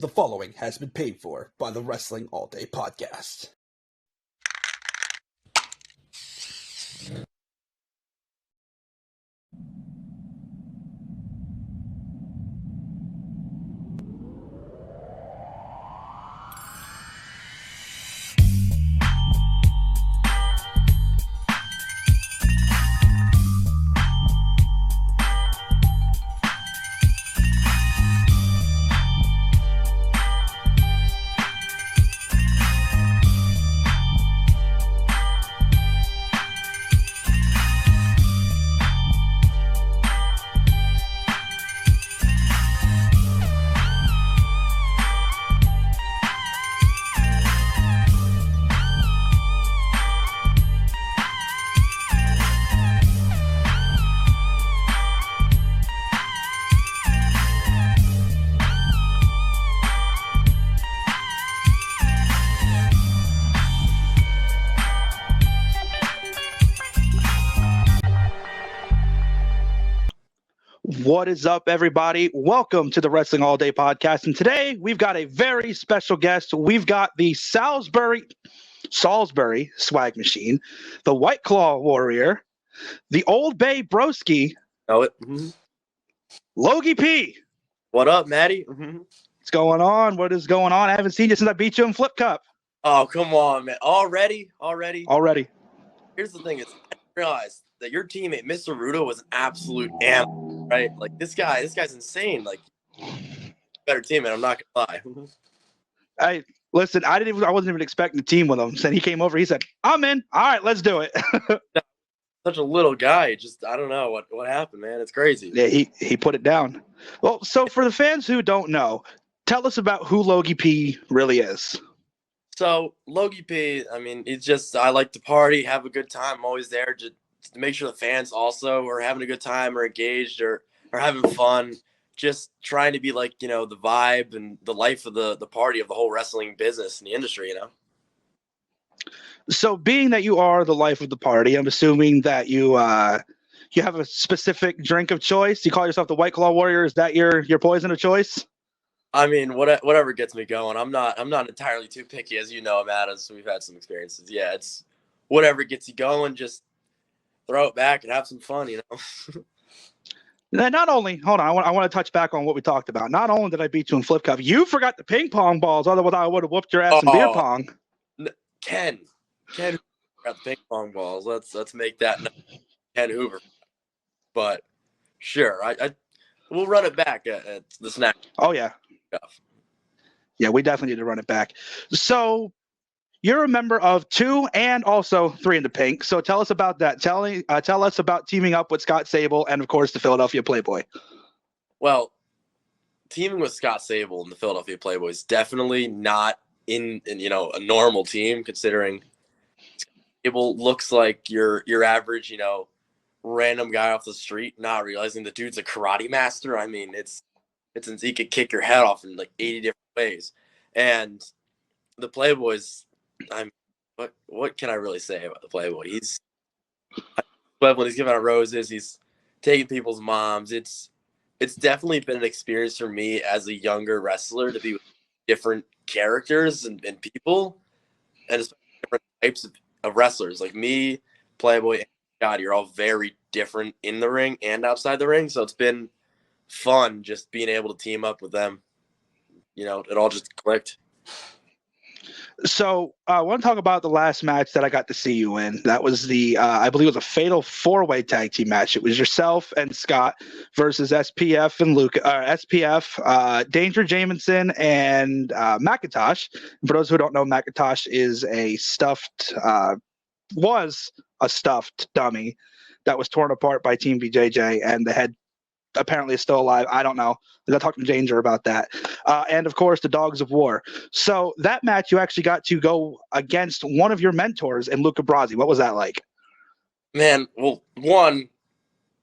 The following has been paid for by the Wrestling All Day Podcast. What is up, everybody? Welcome to the Wrestling All Day Podcast. And today we've got a very special guest. We've got the Salisbury Swag Machine, the White Claw Warrior, the Old Bay Broski, Logie P. What up, Maddie? What's going on? What is going on? I haven't seen you since I beat you in Flip Cup. Oh, come on, man. Already? Here's the thing is, I realized that your teammate, Mr. Rudo, was an absolute animal, right? Like, this guy's insane. Like, better teammate, I'm not gonna lie. Listen, I wasn't even expecting to team with him. So he came over, he said, I'm in. All right, let's do it. Such a little guy. Just, I don't know what happened, man. It's crazy. Yeah, he put it down. Well, so for the fans who don't know, tell us about who Logie P really is. So, Logie P, I mean, it's just, I like to party, have a good time. I'm always there just to make sure the fans also are having a good time or engaged or having fun. Just trying to be like, the vibe and the life of the party of the whole wrestling business and the industry, So being that you are the life of the party, I'm assuming that you have a specific drink of choice. You call yourself the White Claw Warrior. Is that your poison of choice? I mean, whatever gets me going. I'm not entirely too picky, as you know, Matt, as we've had some experiences. Yeah, it's whatever gets you going, just throw it back and have some fun, Not only, hold on, I want to touch back on what we talked about. Not only did I beat you in Flip Cup, you forgot the ping pong balls. Otherwise, I would have whooped your ass in beer pong. Ken got the ping pong balls. Let's make that Ken Hoover. But sure, we'll run it back at the snack. Oh yeah. Yeah, we definitely need to run it back. So you're a member of 2 and also 3 in the Pink. So tell us about that. Tell us about teaming up with Scott Sable and, of course, the Philadelphia Playboy. Well, teaming with Scott Sable and the Philadelphia Playboy is definitely not in a normal team, considering Sable looks like your average, random guy off the street, not realizing the dude's a karate master. I mean, he could kick your head off in like 80 different ways. And the Playboy's, what can I really say about the Playboy? When he's giving out roses, he's taking people's moms. It's definitely been an experience for me as a younger wrestler to be with different characters and people, and especially different types of wrestlers. Like me, Playboy, and Scott, you're all very different in the ring and outside the ring. So it's been fun just being able to team up with them. It all just clicked. So I want to talk about the last match that I got to see you in. That was the, I believe it was a fatal 4-way tag team match. It was yourself and Scott versus SPF and Danger Jamison and McIntosh. For those who don't know, McIntosh is was a stuffed dummy that was torn apart by Team BJJ, and the head apparently is still alive. I don't know. I talked to Danger about that. And of course, the Dogs of War. So that match, you actually got to go against one of your mentors in Luca Brasi. What was that like? Man, well,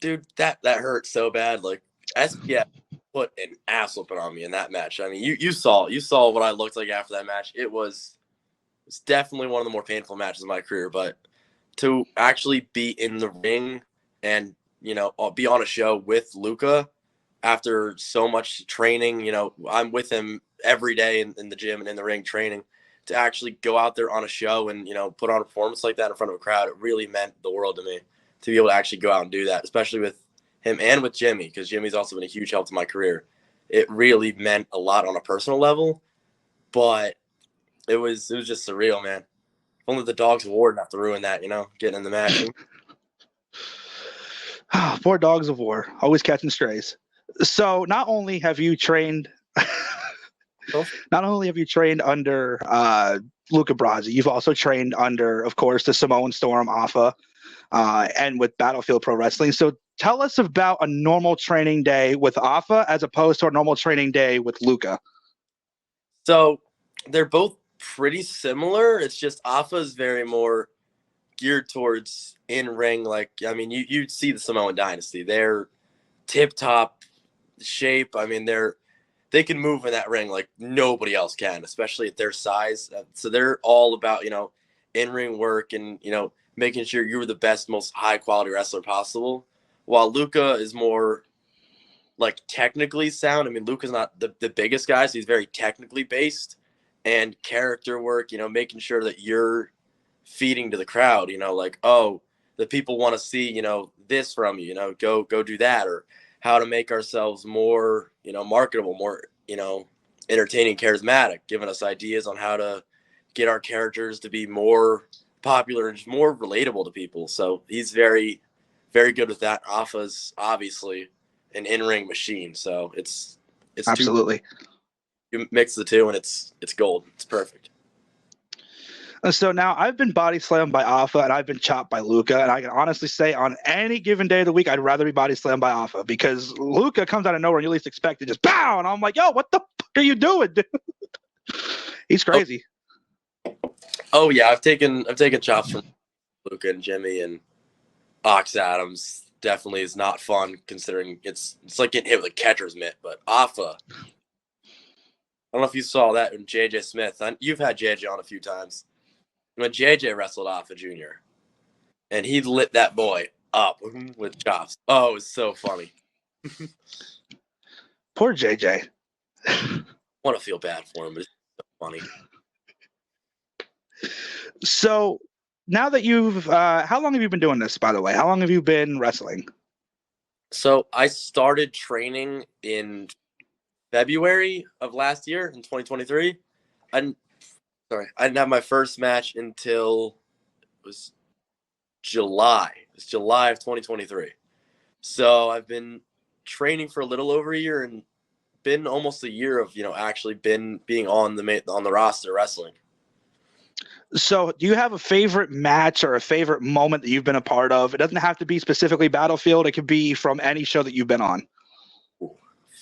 dude, that hurt so bad. Like, SPF put an ass whooping on me in that match. I mean, you saw what I looked like after that match. It's definitely one of the more painful matches of my career. But to actually be in the ring and be on a show with Luca after so much training, I'm with him every day in the gym and in the ring training, to actually go out there on a show and, put on a performance like that in front of a crowd, it really meant the world to me to be able to actually go out and do that, especially with him and with Jimmy, because Jimmy's also been a huge help to my career. It really meant a lot on a personal level, but it was just surreal, man. If only the Dogs of War didn't have to ruin that, getting in the match. Poor Dogs of War, always catching strays. So not only have you trained under Luca Brasi, you've also trained under, of course, the Samoan Storm, Afa, and with Battlefield Pro Wrestling. So tell us about a normal training day with Afa as opposed to a normal training day with Luca. So they're both pretty similar. It's just Afa is very more geared towards in-ring. Like, I mean, you'd see the Samoan Dynasty. They're tip-top shape. I mean, they can move in that ring like nobody else can, especially at their size. So they're all about, in-ring work and, making sure you're the best, most high-quality wrestler possible. While Luca is more like technically sound. I mean, Luca's not the biggest guy, so he's very technically based, and character work, making sure that you're feeding to the crowd, like, oh, the people want to see, this from you, go do that, or how to make ourselves more, marketable, more, entertaining, charismatic, giving us ideas on how to get our characters to be more popular and more relatable to people. So he's very, very good with that. Afa's obviously an in-ring machine, so it's absolutely. You mix the two and it's gold. It's perfect. So now I've been body slammed by Afa and I've been chopped by Luca, and I can honestly say on any given day of the week I'd rather be body slammed by Afa, because Luca comes out of nowhere and you least expect it, just pow, and I'm like, yo, what the fuck are you doing, dude? He's crazy. Oh yeah, I've taken chops from Luca and Jimmy, and Ox Adams definitely is not fun, considering it's like getting hit with a catcher's mitt. But Afa, I don't know if you saw that in JJ Smith. You've had JJ on a few times. When JJ wrestled Afa Jr., and he lit that boy up with chops. Oh, it was so funny. Poor JJ. I want to feel bad for him, but it's so funny. So now that you've, how long have you been doing this, by the way? How long have you been wrestling? So I started training in February of last year, in 2023. I didn't have my first match until it was July. It's July of 2023. So I've been training for a little over a year and been almost a year of, actually being on the roster wrestling. So do you have a favorite match or a favorite moment that you've been a part of? It doesn't have to be specifically Battlefield. It could be from any show that you've been on. Ooh,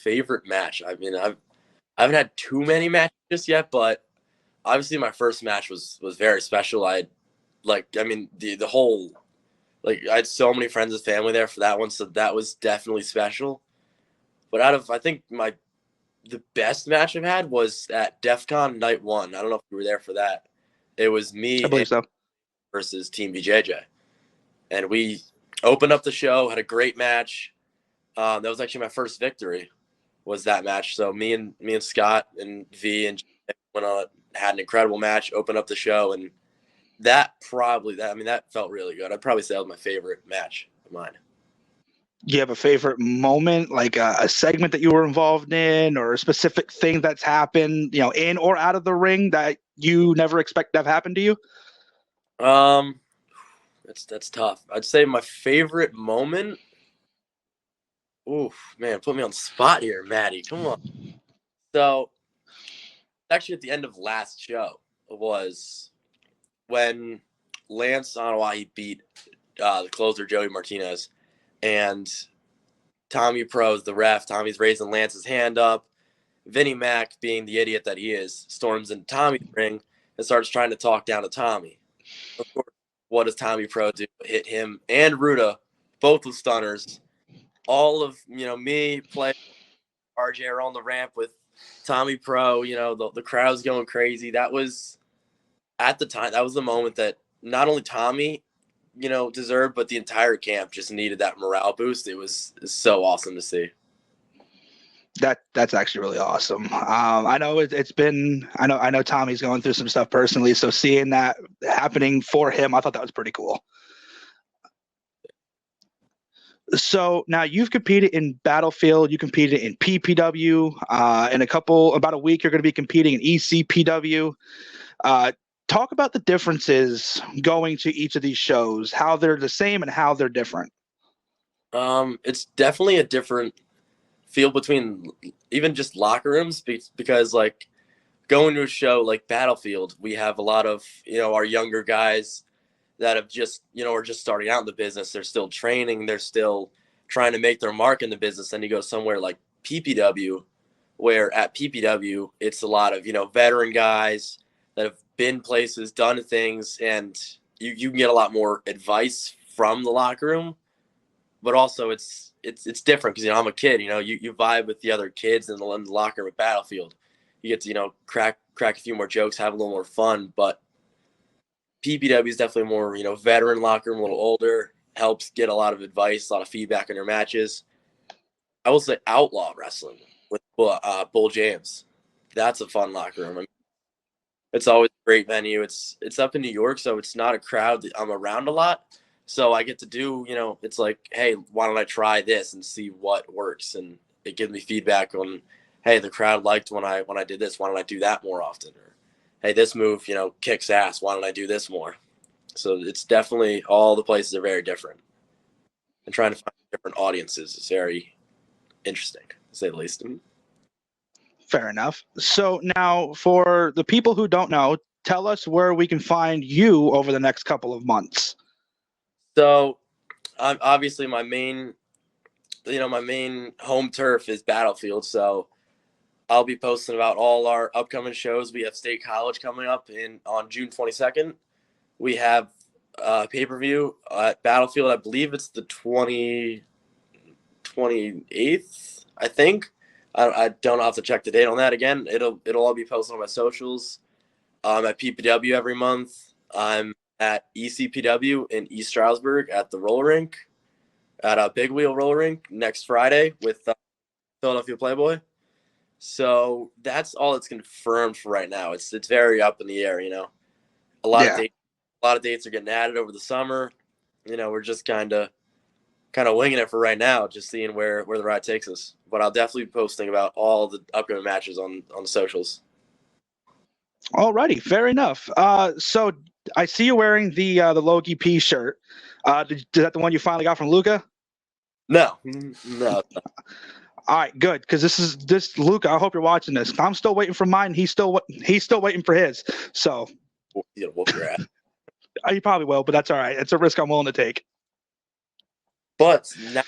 favorite match. I mean, I haven't had too many matches just yet, but obviously my first match was very special. The whole, I had so many friends and family there for that one, so that was definitely special. But I think the best match I've had was at DEF CON Night 1. I don't know if you were there for that. It was me I believe so. versus Team BJJ. And we opened up the show, had a great match. That was actually my first victory, was that match. So me and Scott and V and went on, had an incredible match, opened up the show, and that felt really good. I'd probably say that was my favorite match of mine. Do you have a favorite moment, like a segment that you were involved in, or a specific thing that's happened, in or out of the ring that you never expect to have happened to you? That's tough. I'd say my favorite moment. Oof, man, put me on the spot here, Maddie. Come on. So, actually, at the end of last show was when Lance Anawahi beat the closer Joey Martinez, and Tommy Pro's the ref. Tommy's raising Lance's hand up. Vinnie Mac, being the idiot that he is, storms into Tommy's ring and starts trying to talk down to Tommy. Of course, what does Tommy Pro do? Hit him and Ruda, both with stunners. All of, me, play, RJ are on the ramp with Tommy Pro. The crowd's going crazy. That was, at the time, that was the moment that not only Tommy, deserved, but the entire camp just needed that morale boost. It was so awesome to see. That's actually really awesome. I know it's been. I know Tommy's going through some stuff personally, so seeing that happening for him, I thought that was pretty cool. So now you've competed in Battlefield, you competed in PPW. In about a week, you're going to be competing in ECPW. Talk about the differences going to each of these shows, how they're the same and how they're different. It's definitely a different feel between even just locker rooms because like going to a show like Battlefield, we have a lot of, our younger guys that have just, are just starting out in the business. They're still training. They're still trying to make their mark in the business. And you go somewhere like PPW, where at PPW, it's a lot of, veteran guys that have been places, done things, and you can get a lot more advice from the locker room. But also it's different because, I'm a kid, you vibe with the other kids in the locker room at Battlefield. You get to, crack a few more jokes, have a little more fun. But PPW is definitely more, veteran locker room, a little older, helps get a lot of advice, a lot of feedback on your matches. I will say Outlaw Wrestling with Bull James. That's a fun locker room. I mean, it's always a great venue. It's up in New York, so it's not a crowd that I'm around a lot. So I get to do, it's like, hey, why don't I try this and see what works? And it gives me feedback on, hey, the crowd liked when I did this. Why don't I do that more often? Or, hey, this move, kicks ass. Why don't I do this more? So it's definitely, all the places are very different. And trying to find different audiences is very interesting, to say the least. Fair enough. So now for the people who don't know, tell us where we can find you over the next couple of months. So obviously my main home turf is Battlefield. So I'll be posting about all our upcoming shows. We have State College coming up on June 22nd. We have pay-per-view at Battlefield. I believe it's the 28th, I think. I don't have to check the date on that again. It'll all be posted on my socials. I'm at PPW every month. I'm at ECPW in East Stroudsburg at the roller rink, at a Big Wheel roller rink next Friday with Philadelphia Playboy. So that's all that's confirmed for right now. It's very up in the air, A lot of dates are getting added over the summer. We're just kind of winging it for right now, just seeing where the ride takes us. But I'll definitely be posting about all the upcoming matches on the socials. Alrighty, fair enough. So I see you wearing the Logie P shirt. Is that the one you finally got from Luca? No. All right, good, because this Luca. I hope you're watching this. I'm still waiting for mine. He's still waiting for his. So You'll whoop your ass. You probably will, but that's all right. It's a risk I'm willing to take. But now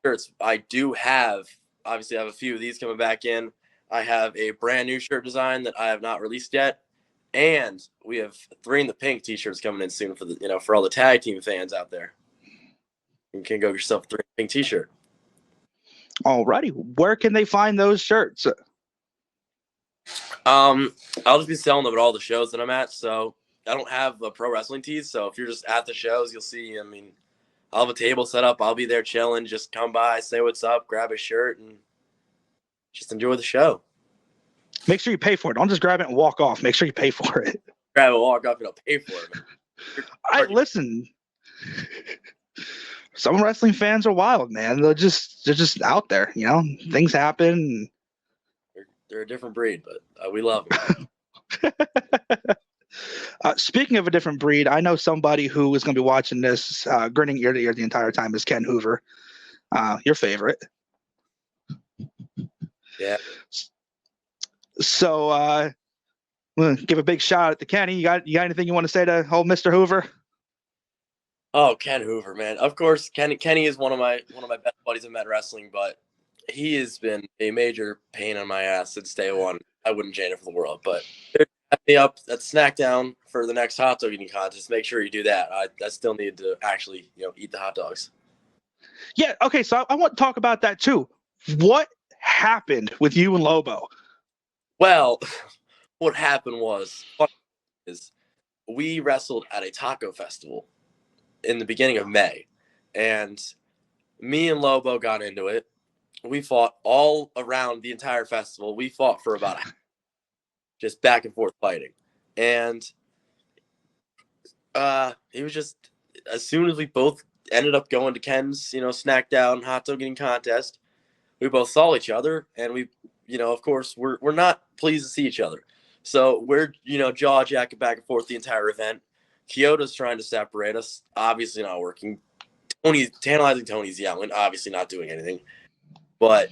shirts, I do have. Obviously, I have a few of these coming back in. I have a brand new shirt design that I have not released yet, and we have 3 in the Pink t-shirts coming in soon for all the tag team fans out there. You can go get yourself a 3 in the Pink t-shirt. Alrighty, where can they find those shirts? I'll just be selling them at all the shows that I'm at. So I don't have a pro wrestling tees. So if you're just at the shows, you'll see. I mean, I'll have a table set up. I'll be there chilling. Just come by, say what's up, grab a shirt, and just enjoy the show. Make sure you pay for it. Don't just grab it and walk off. Make sure you pay for it. Grab it, walk off, and I'll pay for it. Listen. Some wrestling fans are wild, man. They're just out there. Things happen. They're a different breed, but we love them. Speaking of a different breed, I know somebody who is going to be watching this, grinning ear to ear the entire time, is Ken Hoover, your favorite. Yeah. So, we'll give a big shout out to Kenny. You got anything you want to say to old Mr. Hoover? Oh, Ken Hoover, man. Of course, Kenny is one of my best buddies in Med Wrestling, but he has been a major pain on my ass since day one. I wouldn't change it for the world, but set me up at Snackdown for the next hot dog eating contest. Make sure you do that. I still need to actually, eat the hot dogs. Yeah. Okay. So I want to talk about that too. What happened with you and Lobo? Well, what happened is we wrestled at a taco festival in the beginning of May, and me and Lobo got into it. we fought all around the entire festival. We fought for about just back and forth fighting. And it was just, as soon as we both ended up going to Ken's, snack down hot dog eating contest, we both saw each other, and we, of course, we're not pleased to see each other. So we're, jaw jacking back and forth the entire event. Kyoto's trying to separate us, obviously not working. Tantalizing Tony's yelling, obviously not doing anything. But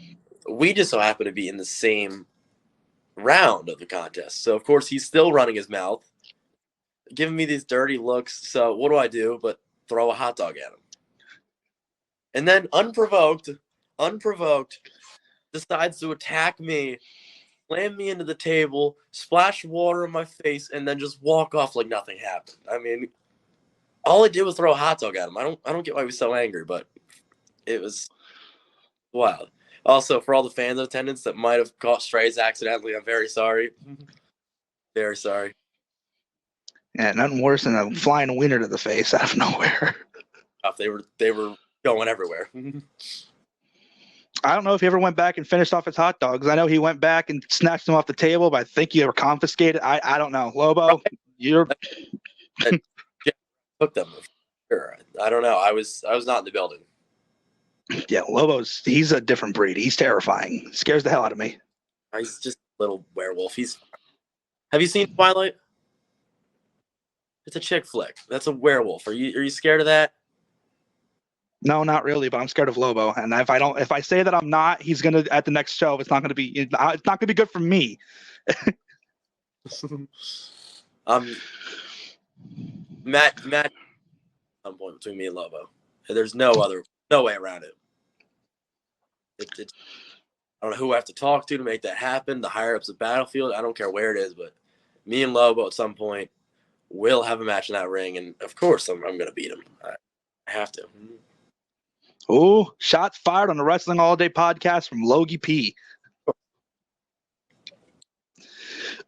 we just so happen to be in the same round of the contest. So, of course, he's still running his mouth, giving me these dirty looks. So what do I do but throw a hot dog at him? And then unprovoked, decides to attack me, slam me into the table, splash water in my face, and then just walk off like nothing happened. I mean, all I did was throw a hot dog at him. I don't get why he was so angry, but it was wild. Also, for all the fans in attendance that might have caught strays accidentally, I'm very sorry. Very sorry. Yeah, nothing worse than a flying wiener to the face out of nowhere. They were going everywhere. I don't know if he ever went back and finished off his hot dogs. I know he went back and snatched them off the table, but I think he ever confiscated. I don't know. Lobo, you're took them. Sure. I don't know. I was not in the building. Yeah, he's a different breed. He's terrifying. Scares the hell out of me. He's just a little werewolf. Have you seen Twilight? It's a chick flick. That's a werewolf. Are you scared of that? No, not really, but I'm scared of Lobo. And if I say that I'm not, he's gonna at the next show. It's not gonna be good for me. Matt, some point between me and Lobo. There's no way around it. I don't know who I have to talk to make that happen. The higher ups of Battlefield, I don't care where it is, but me and Lobo at some point will have a match in that ring, and of course I'm gonna beat him. I have to. Oh, shots fired on the Wrestling All Day podcast from Logie P.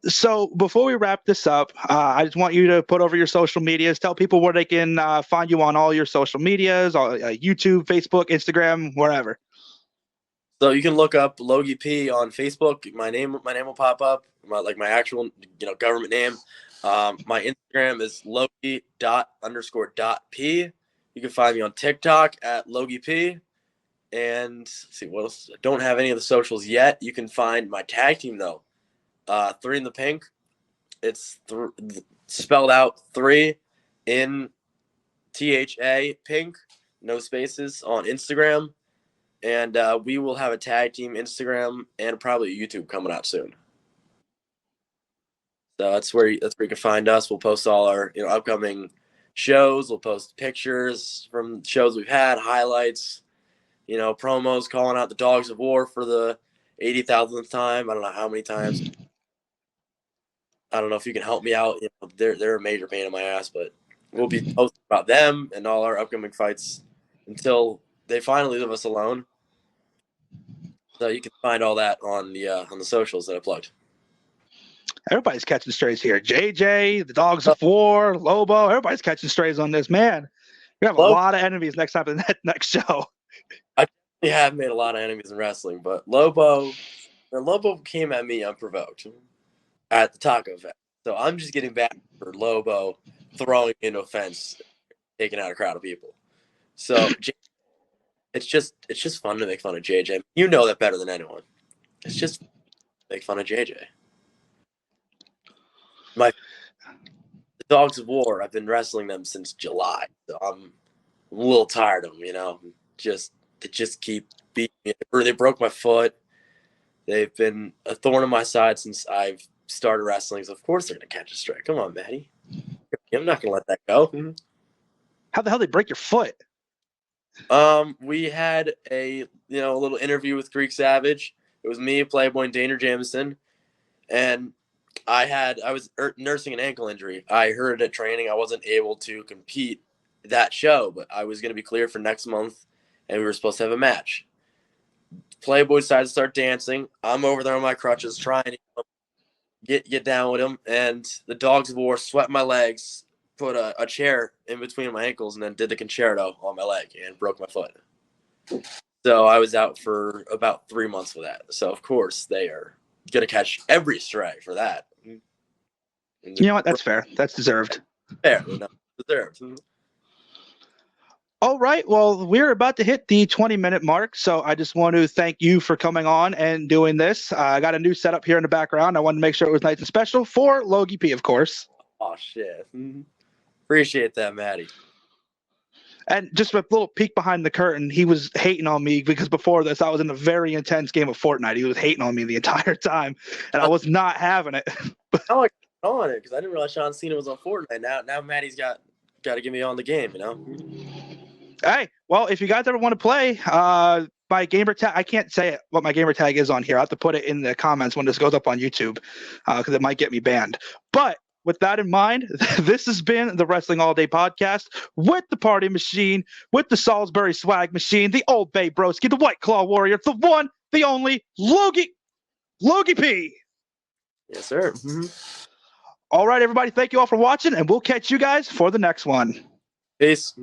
So before we wrap this up, I just want you to put over your social medias. Tell people where they can find you on all your social medias, YouTube, Facebook, Instagram, wherever. So you can look up Logie P on Facebook. My name will pop up. My actual government name. My Instagram is Logie._.p. You can find me on TikTok at Logie P. And let's see what else. I don't have any of the socials yet. You can find my tag team though. 3 in the Pink. It's spelled out 3 in THA Pink, no spaces, on Instagram. And we will have a tag team Instagram and probably a YouTube coming out soon. So that's where you can find us. We'll post all our upcoming shows. We'll post pictures from shows we've had, highlights, promos, calling out the Dogs of War for the 80,000th time. I don't know how many times. I don't know if you can help me out. They're a major pain in my ass, but we'll be posting about them and all our upcoming fights until they finally leave us alone. So you can find all that on the socials that I plugged. Everybody's catching strays here. JJ, the Dogs of War, Lobo, everybody's catching strays on this. Man, we have a lot of enemies next time in that next show. I have made a lot of enemies in wrestling, but Lobo came at me unprovoked at the taco fest. So I'm just getting back for Lobo throwing into a fence, taking out a crowd of people. So it's just fun to make fun of JJ. You know that better than anyone. It's just make fun of JJ. The Dogs of War, I've been wrestling them since July. So I'm a little tired of them, they just keep beating me. They broke my foot. They've been a thorn in my side since I've started wrestling. So of course they're gonna catch a strike. Come on, Maddie. I'm not gonna let that go. How the hell did they break your foot? We had a little interview with Greek Savage. It was me, Playboy, and Danger Jamison, and I was nursing an ankle injury. I hurt it at training. I wasn't able to compete that show, but I was going to be cleared for next month, and we were supposed to have a match. Playboy decided to start dancing. I'm over there on my crutches trying to get down with him, and the Dogs of War swept my legs, put a chair in between my ankles, and then did the concerto on my leg and broke my foot. So I was out for about 3 months with that. So of course they are gonna catch every stray for that. You know what? That's fair. That's deserved. Fair, deserved. All right. Well, we're about to hit the 20-minute mark, so I just want to thank you for coming on and doing this. I got a new setup here in the background. I wanted to make sure it was nice and special for Logie P, of course. Oh shit! Appreciate that, Maddie. And just a little peek behind the curtain, he was hating on me because before this, I was in a very intense game of Fortnite. He was hating on me the entire time, and I was not having it. I like on it because I didn't realize John Cena was on Fortnite. Now Maddie's got to get me on the game, you know. Hey, well, if you guys ever want to play, my gamer tag, I can't say what my gamer tag is on here. I'll have to put it in the comments when this goes up on YouTube because it might get me banned. But with that in mind, this has been the Wrestling All Day podcast with the Party Machine, with the Salisbury Swag Machine, the Old Bay Broski, the White Claw Warrior, the one, the only, Logie P. Yes, sir. All right, everybody, thank you all for watching, and we'll catch you guys for the next one. Peace.